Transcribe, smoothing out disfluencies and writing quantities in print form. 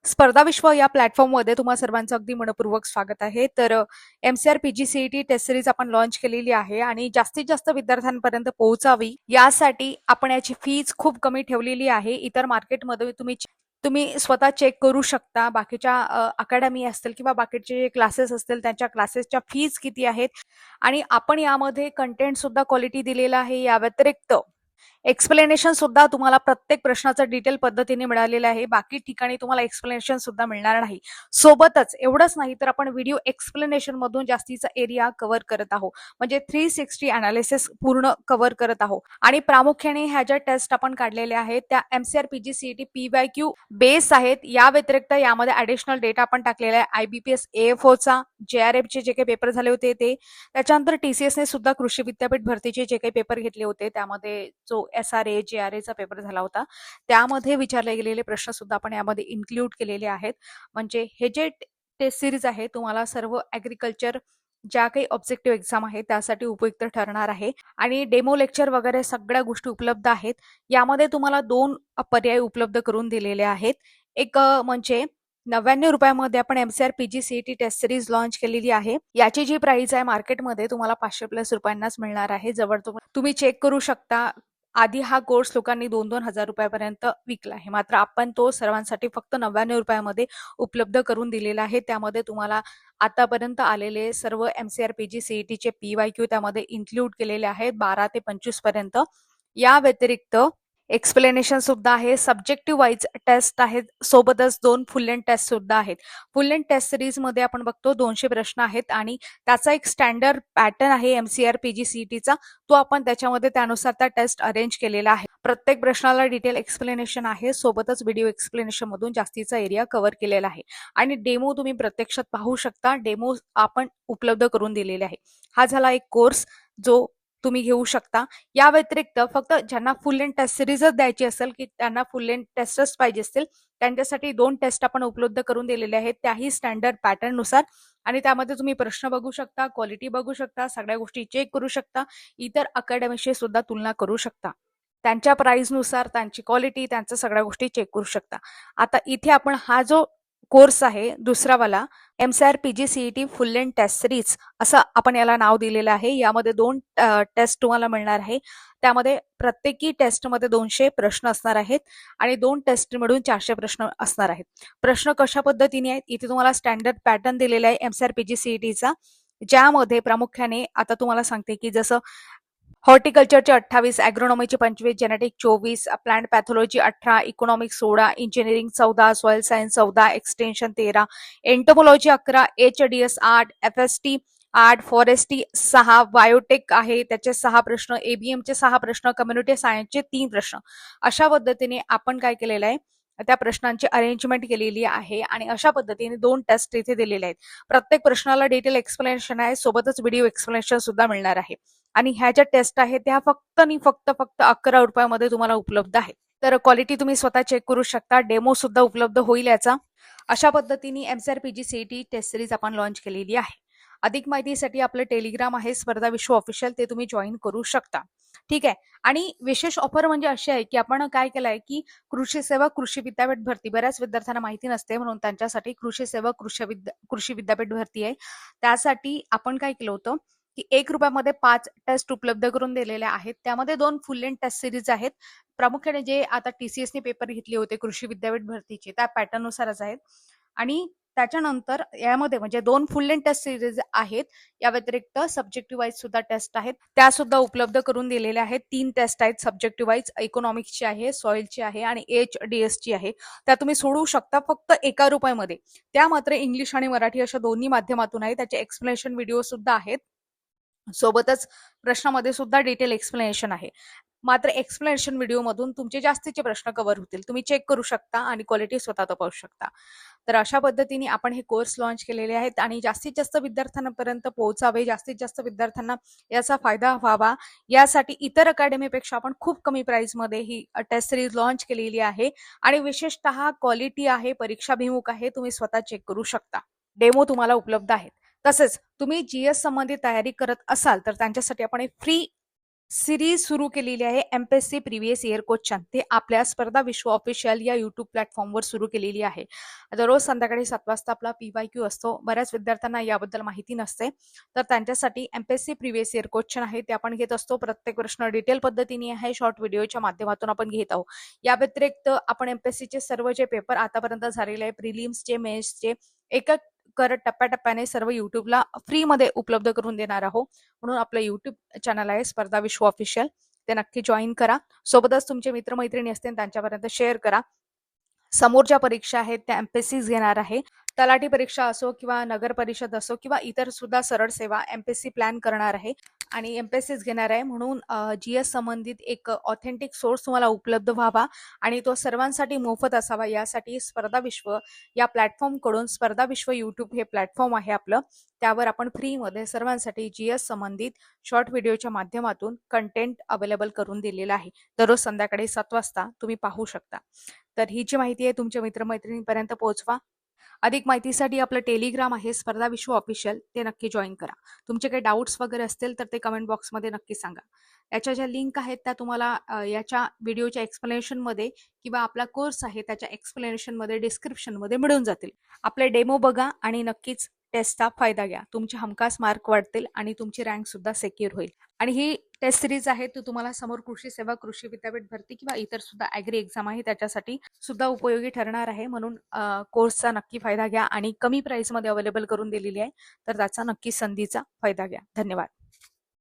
स्पर्धा विश्व या प्लॅटफॉर्ममध्ये तुम्हा सर्वांचं अगदी मनपूर्वक स्वागत आहे. तर एमसीआर पीजीसीईटी टेस्ट सिरीज आपण लॉन्च केलेली आहे आणि जास्तीत जास्त विद्यार्थ्यांपर्यंत पोहोचावी यासाठी आपण याची फीज खूप कमी ठेवलेली आहे. इतर मार्केटमध्ये तुम्ही स्वतः चेक करू शकता. बाकीच्या अकॅडमी असतील किंवा बाकीचे जे क्लासेस असतील त्यांच्या क्लासेसच्या फीज किती आहेत आणि आपण यामध्ये कंटेंट सुद्धा क्वालिटी दिलेला आहे. या व्यतिरिक्त एक्सप्लेनेशन सुद्धा तुम्हाला प्रत्येक प्रश्नाचं डिटेल पद्धतीने मिळालेलं आहे. बाकी ठिकाणी तुम्हाला एक्सप्लेनेशन सुद्धा मिळणार नाही. सोबतच एवढंच नाही तर आपण व्हिडिओ एक्सप्लेनेशन मधून जास्तीचा एरिया कव्हर करत आहोत. म्हणजे 360 अनालिसिस पूर्ण कव्हर करत आहोत. आणि प्रामुख्याने ह्या ज्या टेस्ट आपण काढलेल्या आहेत त्या एमसीआर पीजीसीईटी पीवायक्यू बेस आहेत. या व्यतिरिक्त यामध्ये ऍडिशनल डेटा आपण टाकलेला आहे. आयबीपीएस एएफओ चा, जेआरएफ चे जे काही पेपर झाले होते ते, त्याच्यानंतर टीसीएस ने सुद्धा कृषी विद्यापीठ भरतीचे जे काही पेपर घेतले होते त्यामध्ये जो एसआरए जेआरए चा पेपर झाला होता त्यामध्ये विचारले गेलेले प्रश्न सुद्धा आपण यामध्ये इन्क्लूड केलेले आहेत. म्हणजे हे जे टेस्ट सिरीज आहे तुम्हाला सर्व ऍग्रिकल्चर ज्या काही ऑब्जेक्टिव्ह एक्झाम आहे त्यासाठी उपयुक्त ठरणार आहे. आणि डेमो लेक्चर वगैरे सगळ्या गोष्टी उपलब्ध आहेत. यामध्ये तुम्हाला 2 पर्याय उपलब्ध करून दिलेले आहेत. एक म्हणजे 99 रुपयामध्ये आपण एमसीआर पीजीसीईटी टेस्ट सिरीज लॉन्च केलेली आहे. याची जी प्राइस आहे मार्केटमध्ये तुम्हाला 500+ रुपयांनाच मिळणार आहे. जवळ तुम्ही चेक करू शकता. आधी हा कोर्स लोकांनी 2-2 हजार रुपयापर्यंत विकला आहे. मात्र आपण तो सर्वांसाठी फक्त 99 रुपयामध्ये उपलब्ध करून दिलेला आहे. त्यामध्ये तुम्हाला आतापर्यंत आलेले सर्व एमसीआर पीजीसीईटीचे पीवायक्यू त्यामध्ये इन्क्लूड केलेले आहेत 12 ते 25 पर्यंत. या व्यतिरिक्त एक्सप्लेनेशन सुद्धा आहे. सब्जेक्टिव्ह वाईज टेस्ट आहेत. सोबतच 2 फुल लेंथ टेस्ट सुद्धा आहेत. फुल लेंथ टेस्ट सिरीज मध्ये आपण बघतो 200 प्रश्न आहेत आणि त्याचा एक स्टँडर्ड पॅटर्न आहे एमसीआर पीजीसीईटीचा. तो आपण त्याच्यामध्ये त्यानुसार त्या टेस्ट अरेंज केलेला आहे. प्रत्येक प्रश्नाला डिटेल एक्सप्लेनेशन आहे. सोबतच व्हिडिओ एक्सप्लेनेशन मधून जास्तीचा एरिया कव्हर केलेला आहे. आणि डेमो तुम्ही प्रत्यक्षात पाहू शकता. डेमो आपण उपलब्ध करून दिलेले आहे. हा झाला एक कोर्स जो तुम्ही घेऊ शकता. या व्यतिरिक्त फक्त ज्यांना फुल लेंथ टेस्ट सिरीजच द्यायची असेल की त्यांना फुल लेंथ टेस्टच पाहिजे असतील त्यांच्यासाठी 2 टेस्ट आपण उपलब्ध करून दिलेले आहेत. त्याही स्टँडर्ड पॅटर्न नुसार. आणि त्यामध्ये तुम्ही प्रश्न बघू शकता, क्वालिटी बघू शकता, सगळ्या गोष्टी चेक करू शकता. इतर अकॅडमीशी सुद्धा तुलना करू शकता. त्यांच्या प्राइसनुसार त्यांची क्वालिटी त्यांच्या सगळ्या गोष्टी चेक करू शकता. आता इथे आपण हा जो कोर्स आहे दुसरावाला MCR PGCET full length test series असं आपण याला नाव दिलेलं आहे. यामध्ये 2 टेस्ट तुम्हाला मिळणार आहे. त्यामध्ये प्रत्येकी टेस्टमध्ये 200 प्रश्न असणार आहेत आणि 2 टेस्ट मिळून 400 प्रश्न असणार आहेत. प्रश्न कशा पद्धतीने आहेत इथे तुम्हाला स्टँडर्ड पॅटर्न दिलेला आहे एमसीआर पीजीसीईटीचा, ज्यामध्ये प्रामुख्याने आता तुम्हाला सांगते की जसं हॉर्टिकल्चरचे 28, ॲग्रोनॉमीचे 25, genetic 24, plant pathology 18, economics 16, engineering 14, soil science 14, extension 13, एंटोमॉलॉजी 11, HDS 8, FST 8, forestry 6, biotech आहे त्याचे 6 प्रश्न, एबीएमचे 6 प्रश्न, कम्युनिटी सायन्सचे 3 प्रश्न. अशा पद्धतीने आपण काय केलेलं आहे त्या प्रश्नांची अरेंजमेंट केलेली आहे आणि अशा पद्धतीने 2 टेस्ट इथे दिलेले आहेत. प्रत्येक प्रश्नाला डिटेल एक्सप्लेनेशन आहे. सोबतच व्हिडिओ एक्सप्लेनेशन सुद्धा मिळणार आहे. आणि ह्या ज्या टेस्ट आहेत त्या फक्त आणि फक्त 11 रुपयामध्ये तुम्हाला उपलब्ध आहेत. तर क्वालिटी तुम्ही स्वतः चेक करू शकता. डेमो सुद्धा उपलब्ध होईल याचा. अशा पद्धतीने एमसीआर पीजीसीईटी टेस्ट सिरीज आपण लॉन्च केलेली आहे. अधिक माहितीसाठी आपलं टेलिग्राम आहे स्पर्धा विश्व ऑफिशियल, ते तुम्ही जॉईन करू शकता. ठीक आहे. आणि विशेष ऑफर म्हणजे अशी आहे की आपण काय केलंय की कृषी सेवा कृषी विद्यापीठ भरती बऱ्याच विद्यार्थ्यांना माहिती नसते म्हणून त्यांच्यासाठी कृषी सेवा कृषी विद्यापीठ भरती आहे. त्यासाठी आपण काय केलं होतं की 1 रुपयामध्ये 5 टेस्ट उपलब्ध करून दिलेल्या आहेत. त्यामध्ये 2 फुल लेंथ टेस्ट सिरीज आहेत. प्रामुख्याने जे आता टीसीएसने पेपर घेतले होते कृषी विद्यापीठ भरतीचे त्या पॅटर्न नुसारच आहेत. आणि त्याच्यानंतर यामध्ये म्हणजे 2 फुल लेंथ टेस्ट सिरीज आहेत. या व्यतिरिक्त सब्जेक्टिव्ह वाईज सुद्धा टेस्ट आहेत त्या सुद्धा उपलब्ध करून दिलेल्या आहेत. 3 टेस्ट आहेत सब्जेक्टिव्ह वाईज, इकॉनॉमिक्सची आहे, सॉइलची आहे आणि एचडीएसची आहे. त्या तुम्ही सोडवू शकता फक्त 1 रुपयामध्ये. त्या मात्र इंग्लिश आणि मराठी अशा दोन्ही माध्यमातून आहे. त्याचे एक्सप्लेनेशन व्हिडिओ सुद्धा आहेत. सोबतच प्रश्नामध्ये सुद्धा डिटेल एक्सप्लेनेशन आहे. मात्र एक्सप्लेनेशन व्हिडिओ मधून तुमचे जास्तीचे प्रश्न कव्हर होतील. तुम्ही चेक करू शकता आणि क्वालिटी स्वतः तपासू शकता. तर अशा पद्धतीने आपण हे कोर्स लॉन्च केलेले आहेत आणि जास्तीत जास्त विद्यार्थ्यांपर्यंत पोहोचावे, जास्तीत जास्त विद्यार्थ्यांना याचा फायदा व्हावा यासाठी इतर अकॅडमीपेक्षा आपण खूप कमी प्राइसमध्ये ही टेस्ट सिरीज लॉन्च केलेली आहे. आणि विशेषतः क्वालिटी आहे, परीक्षाभिमुख आहे, तुम्ही स्वतः चेक करू शकता. डेमो तुम्हाला उपलब्ध आहेत. तसेच तुम्ही जीएस संबंधित तयारी करत असाल तर त्यांच्यासाठी आपण एक फ्री सिरीज सुरू केलेली आहे एमपीएससी प्रिव्हियस इयर क्वेश्चन. ते आपल्या स्पर्धा विश्व ऑफिशियल या युट्यूब प्लॅटफॉर्मवर सुरू केलेली आहे. दररोज संध्याकाळी 7 वाजता आपला PYQ असतो. बऱ्याच विद्यार्थ्यांना याबद्दल माहिती नसते, तर त्यांच्यासाठी एमपीएससी प्रिव्हियस इयर क्वेश्चन आहे ते आपण घेत असतो. प्रत्येक प्रश्न डिटेल पद्धतीने आहे, शॉर्ट व्हिडिओच्या माध्यमातून आपण घेत आहोत. या व्यतिरिक्त आपण एमपीएससीचे सर्व जे पेपर आतापर्यंत झालेले आहे, प्रिलिम्सचे, मेन्सचे, एक करत टप्प्याटप्प्याने सर्व युट्यूबला फ्रीमध्ये उपलब्ध करून देणार आहोत. म्हणून आपलं युट्यूब चॅनल आहे स्पर्धा विश्व ऑफिशियल, ते नक्की जॉईन करा. सोबतच तुमचे मित्रमैत्रिणी असतील त्यांच्यापर्यंत शेअर करा. समोर ज्या परीक्षा आहेत त्या एमपीएससीच घेणार आहे. तलाठी परीक्षा असो किंवा नगर परिषद असो किंवा इतर सुद्धा सरळ सेवा एमपीएससी प्लॅन करणार आहे आणि एमपीएससीच घेणार आहे. म्हणून जीएस संबंधित एक ऑथेंटिक सोर्स तुम्हाला उपलब्ध व्हावा आणि तो सर्वांसाठी मोफत असावा, यासाठी स्पर्धा विश्व या प्लॅटफॉर्म कडून, स्पर्धा विश्व युट्यूब हे प्लॅटफॉर्म आहे आपलं, त्यावर आपण फ्रीमध्ये सर्वांसाठी जीएस संबंधित शॉर्ट व्हिडिओच्या माध्यमातून कंटेंट अवेलेबल करून दिलेलं आहे. दररोज संध्याकाळी 7 वाजता तुम्ही पाहू शकता. तर ही जी माहिती आहे तुमच्या मित्रमैत्रिणींपर्यंत पोहोचवा. अधिक माहितीसाठी आपलं टेलिग्राम आहे स्पर्धा विश्व ऑफिशियल, ते नक्की जॉईन करा. तुमचे काही डाऊट्स वगैरे असतील तर ते कमेंट बॉक्समध्ये नक्की सांगा. याच्या ज्या लिंक आहेत त्या तुम्हाला याच्या व्हिडिओच्या एक्सप्लेनेशनमध्ये किंवा आपला कोर्स आहे त्याच्या एक्सप्लेनेशनमध्ये, डिस्क्रिप्शनमध्ये मिळून जातील. आपले डेमो बघा आणि नक्कीच टेस्टचा फायदा घ्या. तुमचे हमखास मार्क वाढतील आणि तुमची रँक सुद्धा सिक्युअर होईल. आणि ही टेस्ट सिरीज आहे ती तुम्हाला समोर कृषी सेवा, कृषी विद्यापीठ भरती किंवा इतर सुद्धा ॲग्री एक्झाम आहे त्याच्यासाठी सुद्धा उपयोगी ठरणार आहे. म्हणून कोर्सचा नक्की फायदा घ्या आणि कमी प्राइसमध्ये अवेलेबल करून दिलेली आहे, तर त्याचा नक्की संधीचा फायदा घ्या. धन्यवाद.